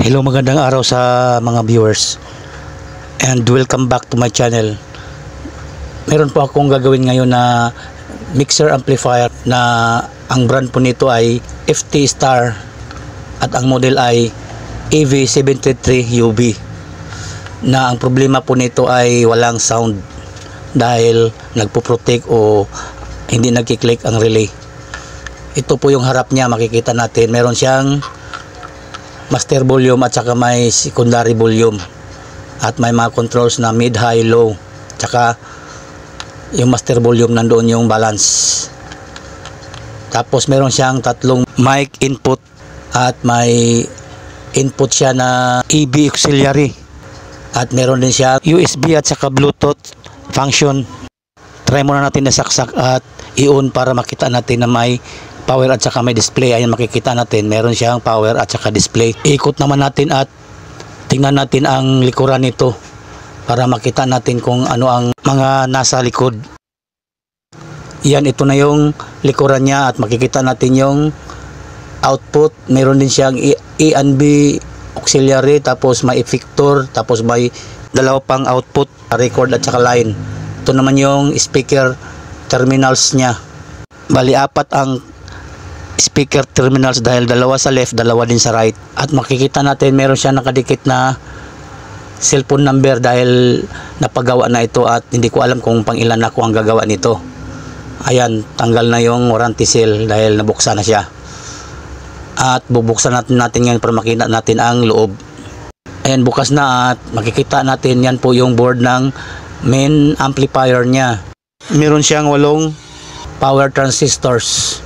Hello, magandang araw sa mga viewers and welcome back to my channel. Meron po akong gagawin ngayon na mixer amplifier na ang brand po nito ay FT Star at ang model ay EV733UB, na ang problema po nito ay walang sound dahil nagpo-protect o hindi nagki-click ang relay. Ito po yung harap niya, makikita natin meron siyang master volume at saka may secondary volume at may mga controls na mid, high, low, tsaka yung master volume nandoon yung balance. Tapos meron siyang tatlong mic input at may input siya na EB auxiliary at meron din siya USB at saka Bluetooth function. Try muna natin na saksak at i-on para makita natin na may power at saka may display. Ayan, makikita natin meron siyang power at saka display. Ikot naman natin at tingnan natin ang likuran nito para makita natin kung ano ang mga nasa likod. Yan, ito na yung likuran niya at makikita natin yung output. Meron din siyang E&B auxiliary, tapos may effector, tapos may dalawa pang output, record at saka line. Ito naman yung speaker terminals niya. Bali, apat ang speaker terminals dahil dalawa sa left, dalawa din sa right. At makikita natin meron siya nakadikit na cellphone number dahil napagawa na ito at hindi ko alam kung pang ilan ako ang gagawa nito. Ayan, tanggal na yung warranty seal dahil nabuksan na siya. At bubuksan natin ngayon para makita natin ang loob. Ayan, bukas na at makikita natin yan po yung board ng main amplifier niya. Meron siyang 8 power transistors.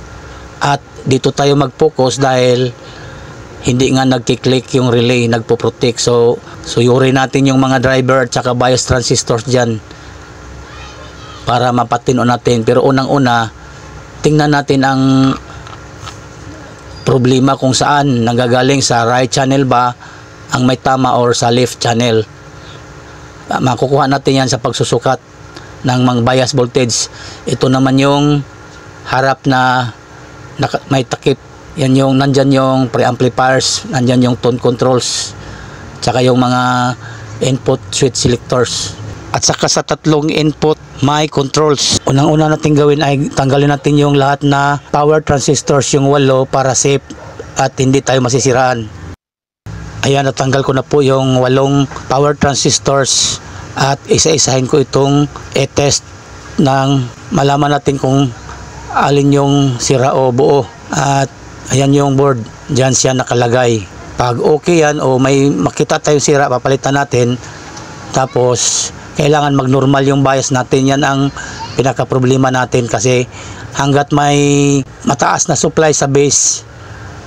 At dito tayo mag-focus dahil hindi nga nagki-click yung relay, nagpo-protect. So suyuri natin yung mga driver at saka bias transistors dyan para mapatino natin. Pero unang-una, tingnan natin ang problema kung saan nanggagaling, sa right channel ba ang may tama or sa left channel. Makukuha natin yan sa pagsusukat ng mga bias voltage. Ito naman yung harap na may takip. Yan yung nandyan yung preamplifiers, nandyan yung tone controls, tsaka yung mga input switch selectors. At saka sa tatlong input may controls. Unang-una natin gawin ay tanggalin natin yung lahat na power transistors, yung 8, para safe at hindi tayo masisiraan. Ayan, natanggal ko na po yung 8 power transistors at isa-isahin ko itong i-test ng malaman natin kung alin yung sira o buo. At ayan yung board, dyan siya nakalagay. Pag okay yan o may makita tayong sira, papalitan natin. Tapos kailangan mag-normal yung bias natin. Yan ang pinaka-problema natin kasi hanggat may mataas na supply sa base,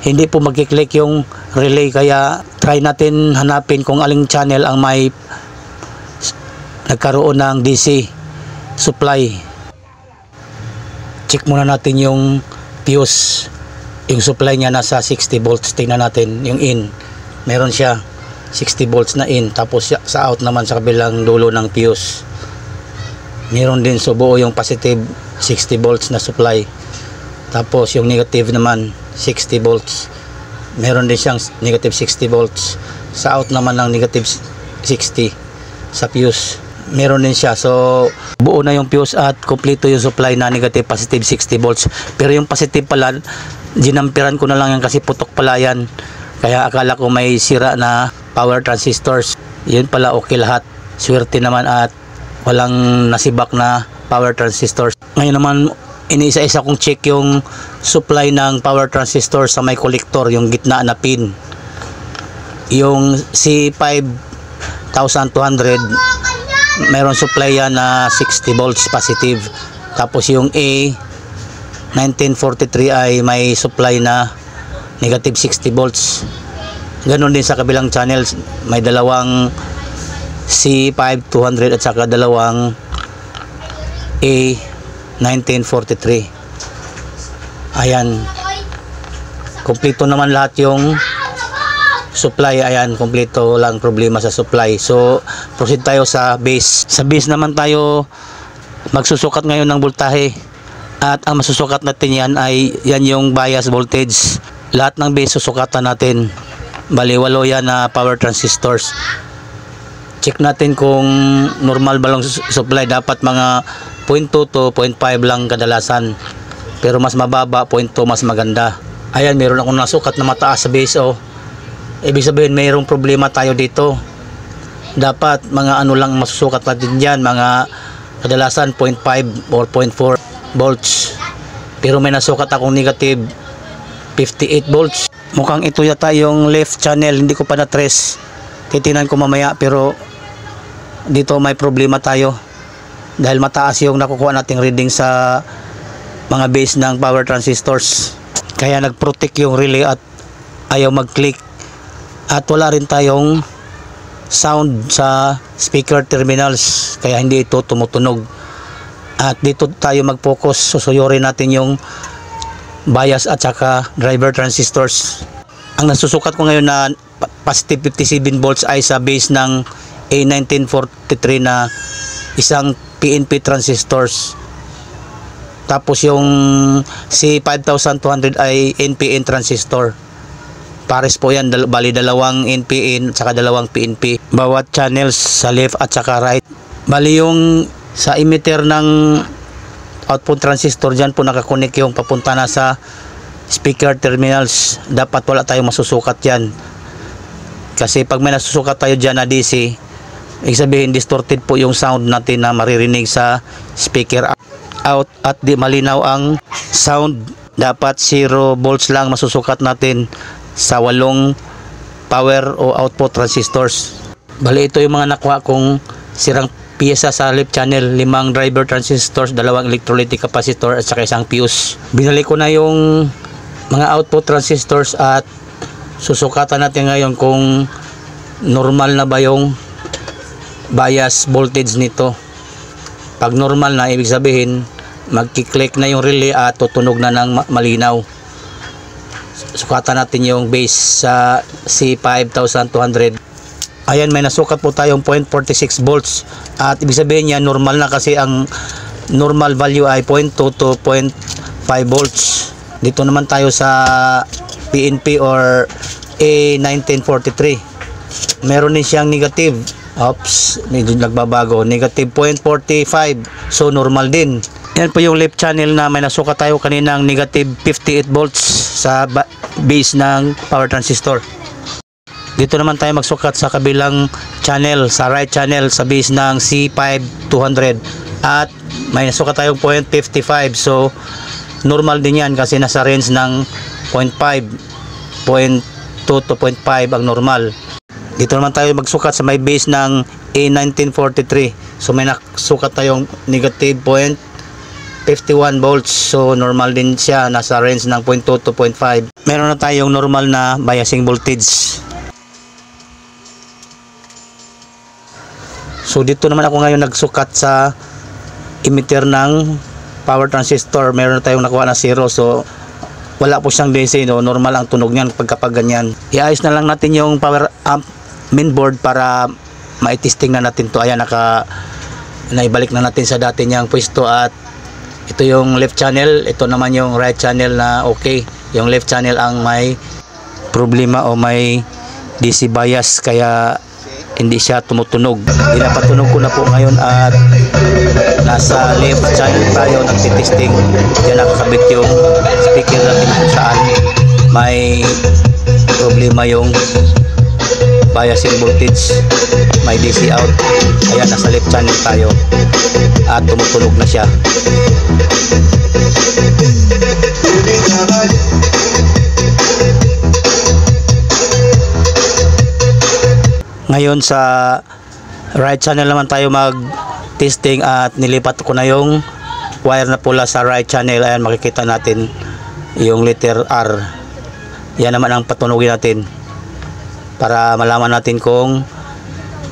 hindi po magkiklik yung relay. Kaya try natin hanapin kung aling channel ang may nagkaroon ng DC supply. Check muna natin yung fuse. Yung supply niya nasa 60 volts. Tingnan natin yung in. Meron siya 60 volts na in. Tapos sa out naman sa kabilang dulo ng fuse, meron din, so buo yung positive 60 volts na supply. Tapos yung negative naman 60 volts. Meron din siyang negative 60 volts. Sa out naman ng negative 60 sa fuse, meron din siya. So buo na yung fuse at kompleto yung supply na negative, positive 60 volts. Pero yung positive pala, ginampiran ko na lang yan kasi putok pala yan. Kaya akala ko may sira na power transistors. Yun pala okay lahat. Swerte naman at walang nasibak na power transistors. Ngayon naman, iniisa-isa kong check yung supply ng power transistor sa may collector, yung gitna na pin. Yung C5200, meron supply yan na 60 volts positive. Tapos yung A1943 ay may supply na negative 60 volts. Ganon din sa kabilang channels, may dalawang C5200 at saka dalawang A1943. Ayan, kompleto naman lahat yung supply. Ayan, kompleto, lang problema sa supply. So proceed tayo sa base. Sa base naman tayo magsusukat ngayon ng voltahe. At ang masusukat natin yan ay yan yung bias voltage. Lahat ng base susukatan natin. Bali, 8 yan na power transistors. Check natin kung normal ba lang supply. Dapat mga 0.2 to 0.5 lang kadalasan. Pero mas mababa, 0.2 mas maganda. Ayan, meron akong nasukat na mataas sa base. Oh. Ibig sabihin, mayroong problema tayo dito. Dapat mga ano lang masusukat natin dyan. Mga kadalasan 0.5 or 0.4 volts. Pero may nasukat akong negative 58 volts. Mukhang ito yata yung left channel. Hindi ko pa na-trace. Titingnan ko mamaya, pero dito may problema tayo. Dahil mataas yung nakukuha nating reading sa mga base ng power transistors. Kaya nag-protect yung relay at ayaw mag-click. At wala rin tayong sound sa speaker terminals. Kaya hindi ito tumutunog. At dito tayo mag-focus. Susuyurin natin yung bias at saka driver transistors. Ang nasusukat ko ngayon na positive 57 volts ay sa base ng A1943 na isang PNP transistors. Tapos yung C5200 ay NPN transistor. Pares po yan, bali dalawang NPN at saka dalawang PNP. Bawat channels sa left at saka right. Bali yung sa emitter ng output transistor, dyan po nakakonek yung papunta na sa speaker terminals. Dapat wala tayong masusukat yan. Kasi pag may nasusukat tayo dyan na DC, ibig sabihin distorted po yung sound natin na maririnig sa speaker out at di malinaw ang sound. Dapat 0 volts lang masusukat natin sa 8 power o output transistors. Bali, ito yung mga nakuha kong sirang piyesa sa left channel. 5 driver transistors, 2 electrolytic capacitor at saka isang fuse. Binalik ko na yung mga output transistors at susukatan natin ngayon kung normal na ba yung bias voltage nito. Pag normal na, ibig sabihin magki-click na yung relay at tutunog na ng malinaw. Sukatan natin yung base sa C5200. Ayan, may nasukat po tayong 0.46 volts at ibig sabihin niya normal na, kasi ang normal value ay 0.2 to 0.5 volts. Dito naman tayo sa PNP or A1943. Meron din siyang negative. Oops, medyo nagbabago. Negative 0.45. So normal din. Yan po yung left channel na may nasukat tayo kaninang negative 58 volts sa base ng power transistor. Dito naman tayo magsukat sa kabilang channel, sa right channel sa base ng C5200 at may nasukat tayong 0.55. So normal din yan kasi nasa range ng 0.5, 0.2 to 0.5 ang normal. Dito naman tayo magsukat sa may base ng A1943. So may nasukat tayong negative 0.51 volts. So normal din siya, nasa range ng 0.2 to 0.5. Meron na tayong normal na biasing voltage. So dito naman ako ngayon nagsukat sa emitter ng power transistor. Meron na tayong nakuha na 0. So wala po siyang DC, no? Normal ang tunog niyan pagkapag ganyan. Iayos na lang natin yung power amp mainboard para maitesting na natin to. Ayan, naibalik na natin sa dati niyang pwesto at ito yung left channel, ito naman yung right channel na okay. Yung left channel ang may problema o may DC bias kaya hindi siya tumutunog. Pinapatunog ko na po ngayon at nasa left channel tayo nagtitesting. Diyan nakakabit yung speaker natin kung saan may problema yung biasing voltage, may DC out. Ayan, nasa left channel tayo at tumutunog na siya. Ngayon sa right channel naman tayo mag testing at nilipat ko na yung wire na pula sa right channel. Ayan, makikita natin yung letter R. Yan naman ang patunugin natin para malaman natin kung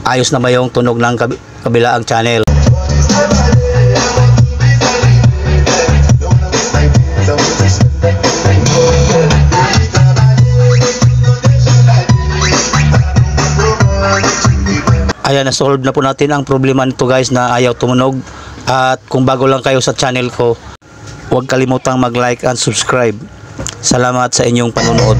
ayos na ba yung tunog ng kabilaang channel. Ayan, na-solve na po natin ang problema nito guys na ayaw tumunog. At kung bago lang kayo sa channel ko, huwag kalimutang mag-like and subscribe. Salamat sa inyong panonood.